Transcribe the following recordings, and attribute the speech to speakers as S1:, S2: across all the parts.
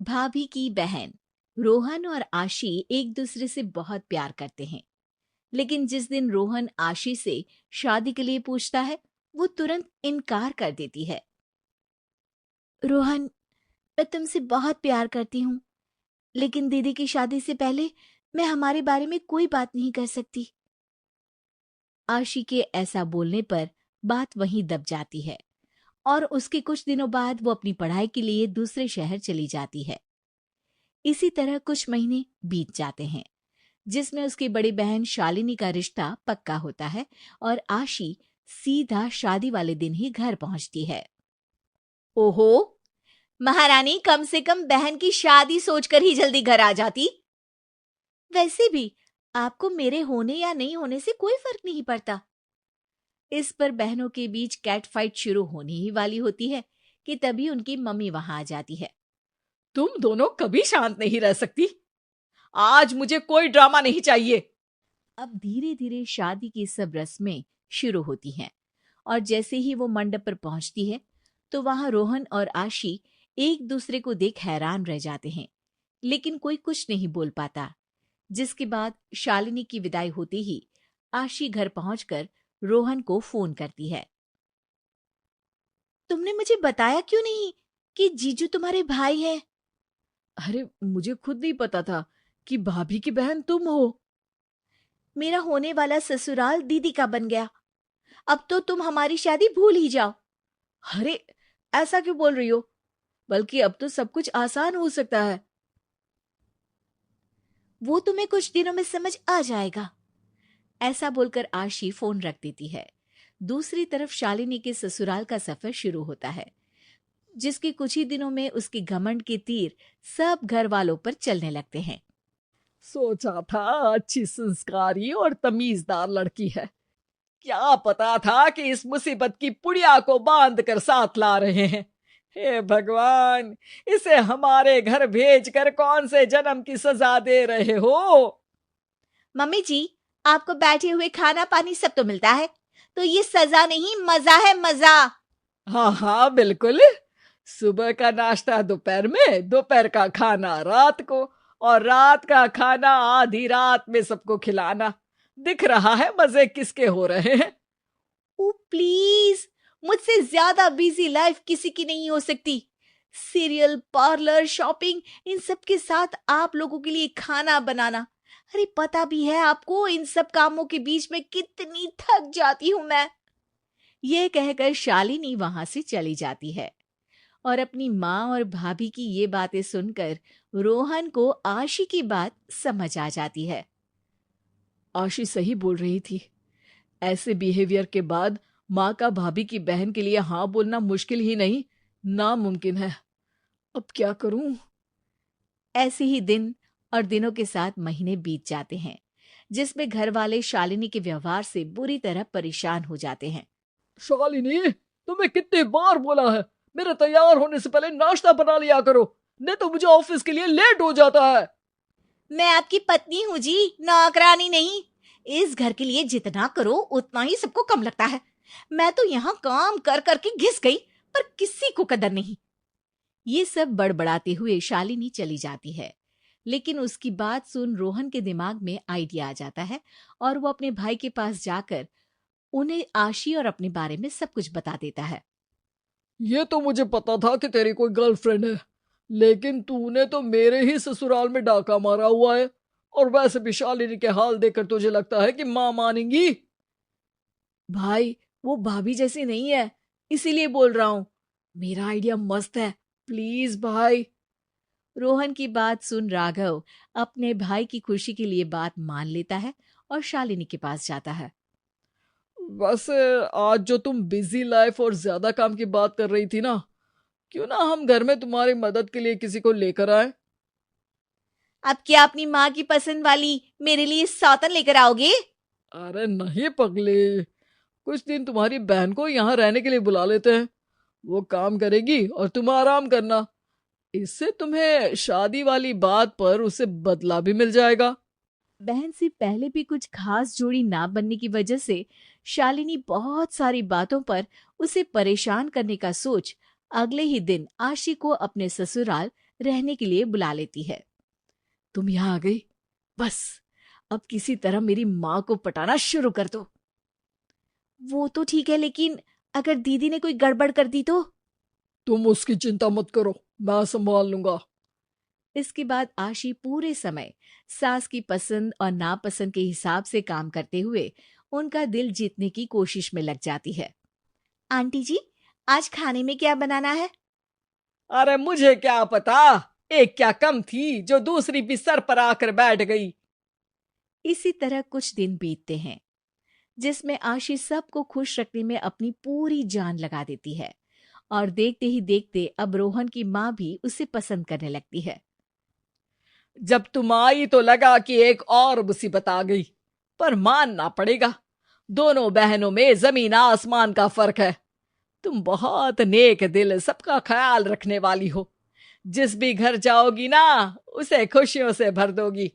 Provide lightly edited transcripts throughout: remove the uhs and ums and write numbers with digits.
S1: भाभी की बहन रोहन और आशी एक दूसरे से बहुत प्यार करते हैं। लेकिन जिस दिन रोहन आशी से शादी के लिए पूछता है, वो तुरंत इनकार कर देती है। रोहन, मैं तुमसे बहुत प्यार करती हूँ, लेकिन दीदी की शादी से पहले मैं हमारे बारे में कोई बात नहीं कर सकती। आशी के ऐसा बोलने पर बात वहीं दब जाती है और उसके कुछ दिनों बाद वो अपनी पढ़ाई के लिए दूसरे शहर चली जाती है। इसी तरह कुछ महीने बीत जाते हैं, जिसमें उसकी बड़ी बहन शालिनी का रिश्ता पक्का होता है और आशी सीधा शादी वाले दिन ही घर पहुंचती है। ओहो, महारानी कम से कम बहन की शादी सोचकर ही जल्दी घर आ जाती। वैसे भी आपको मेरे होने या नहीं होने से कोई फर्क नहीं पड़ता। इस पर बहनों के बीच कैट फाइट शुरू होने ही वाली होती है कि तभी उनकी मम्मी वहां आ जाती है।
S2: तुम दोनों कभी शांत नहीं रह सकती। आज मुझे कोई ड्रामा नहीं चाहिए।
S1: अब धीरे धीरे शादी की सब रस्में शुरू होती हैं और जैसे ही वो मंडप पर पहुंचती है तो वहां रोहन और आशी एक दूसरे को देख हैरान रह जाते हैं, लेकिन कोई कुछ नहीं बोल पाता। जिसके बाद शालिनी की विदाई होते ही आशी घर पहुंचकर रोहन को फोन करती है। तुमने मुझे बताया क्यों नहीं कि जीजू तुम्हारे भाई हैं?
S2: अरे मुझे खुद नहीं पता था कि भाभी की बहन तुम हो।
S1: मेरा होने वाला ससुराल दीदी का बन गया। अब तो तुम हमारी शादी भूल ही जाओ।
S2: अरे ऐसा क्यों बोल रही हो? बल्कि अब तो सब कुछ आसान हो सकता है।
S1: वो तुम्हें कुछ दिनों में समझ आ जाएगा। ऐसा बोलकर आशी फोन रख देती है। दूसरी तरफ शालिनी के ससुराल का सफर शुरू होता है, जिसके कुछ ही दिनों में उसके घमंड के तीर सब घर वालों पर चलने लगते हैं।
S2: सोचा था अच्छी संस्कारी और तमीजदार लड़की है। क्या पता था कि इस मुसीबत की पुड़िया को बांध कर साथ ला रहे हैं। हे भगवान, इसे हमारे घर भेजकर कौन से जन्म की सजा दे रहे हो?
S1: मम्मी जी, आपको बैठे हुए खाना पानी सब तो मिलता है, तो ये सजा नहीं मजा है, मजा।
S2: हाँ हाँ बिल्कुल। सुबह का नाश्ता दोपहर में, दोपहर का खाना रात को, और रात का खाना आधी रात में सबको खिलाना। दिख रहा है मजे किसके हो रहे हैं।
S1: ओ प्लीज, मुझसे ज्यादा बिजी लाइफ किसी की नहीं हो सकती। सीरियल, पार्लर, शॉपिंग, इन सब के साथ आप लोगों के लिए खाना बनाना। अरे पता भी है आपको इन सब कामों के बीच में कितनी थक जाती हूं मैं। ये कहकर शालिनी वहां से चली जाती है और अपनी माँ और भाभी की ये बातें सुनकर रोहन को आशी की बात समझ आ जाती है।
S2: आशी सही बोल रही थी। ऐसे बिहेवियर के बाद माँ का भाभी की बहन के लिए हाँ बोलना मुश्किल ही नहीं, नामुमकिन है। अब क्या करूं?
S1: ऐसे ही दिन और दिनों के साथ महीने बीत जाते हैं, जिसमें घर वाले शालिनी के व्यवहार से बुरी तरह परेशान हो जाते हैं।
S2: शालिनी, तुम्हें कितनी बार बोला है मेरे तैयार होने से पहले नाश्ता बना लिया करो, नहीं तो मुझे ऑफिस के लिए लेट हो जाता है।
S1: मैं आपकी पत्नी हूँ जी, नौकरानी नहीं। इस घर के लिए जितना करो उतना ही सबको कम लगता है। मैं तो यहाँ काम कर करके घिस गई, पर किसी को कदर नहीं। ये सब बड़बड़ाते हुए शालिनी चली जाती है, लेकिन उसकी बात सुन रोहन के दिमाग में आइडिया आ जाता है और वो अपने भाई के पास जाकर उन्हें आशी और अपने बारे में सब कुछ बता देता है।
S2: ये तो मुझे पता था कि तेरी कोई गर्लफ्रेंड है, लेकिन तूने तो मेरे ही ससुराल में डाका मारा हुआ है। और वैसे भी शालिनी के हाल देखकर तुझे लगता है कि माँ मानेंगी? भाई, वो भाभी जैसी नहीं है, इसीलिए बोल रहा हूँ। मेरा आइडिया मस्त है, प्लीज भाई।
S1: रोहन की बात सुन राघव अपने भाई की खुशी के लिए बात मान लेता है और शालिनी के पास जाता है।
S2: वैसे आज जो तुम बिजी लाइफ और ज्यादा काम की बात कर रही थी ना, क्यों ना हम घर में तुम्हारी मदद के लिए किसी को लेकर आए?
S1: अब क्या अपनी माँ की पसंद वाली मेरे लिए सौतन लेकर आओगे?
S2: अरे नहीं पगले, कुछ दिन तुम्हारी बहन को यहाँ रहने के लिए बुला लेते हैं। वो काम करेगी और तुम आराम करना। इससे तुम्हें शादी वाली बात पर उसे बदला भी मिल जाएगा।
S1: बहन से पहले भी कुछ खास जोड़ी ना बनने की वजह से शालिनी बहुत सारी बातों पर उसे परेशान करने का सोच अगले ही दिन आशी को अपने ससुराल रहने के लिए बुला लेती है।
S2: तुम यहाँ आ गई, बस अब किसी तरह मेरी माँ को पटाना शुरू कर दो।
S1: वो तो ठीक है, लेकिन अगर दीदी ने कोई गड़बड़ कर दी तो?
S2: तुम उसकी चिंता मत करो, मैं संभाल लूंगा।
S1: इसके बाद आशी पूरे समय सास की पसंद और नापसंद के हिसाब से काम करते हुए उनका दिल जीतने की कोशिश में लग जाती है। आंटी जी, आज खाने में क्या बनाना है?
S2: अरे मुझे क्या पता, एक क्या कम थी जो दूसरी भी सर पर आकर बैठ गई।
S1: इसी तरह कुछ दिन बीतते हैं, जिसमें आशी सबको खुश रखने में अपनी पूरी जान लगा देती है और देखते ही देखते अब रोहन की माँ भी उसे पसंद करने लगती है।
S2: जब तुम आई तो लगा कि एक और मुसीबत आ गई, पर मानना पड़ेगा, दोनों बहनों में जमीन आसमान का फर्क है। तुम बहुत नेक दिल, सबका ख्याल रखने वाली हो। जिस भी घर जाओगी ना, उसे खुशियों से भर दोगी।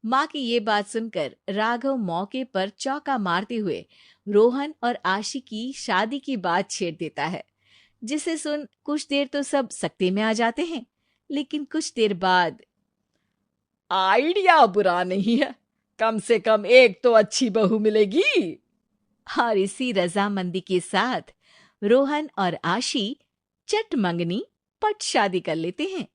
S1: माँ की ये बात सुनकर राघव मौके पर चौका मारते हुए रोहन और आशी की शादी की बात छेड़ देता है, जिसे सुन कुछ देर तो सब सकते में आ जाते हैं, लेकिन कुछ देर बाद
S2: आइडिया बुरा नहीं है, कम से कम एक तो अच्छी बहू मिलेगी।
S1: और इसी रजामंदी के साथ रोहन और आशी चट मंगनी पट शादी कर लेते हैं।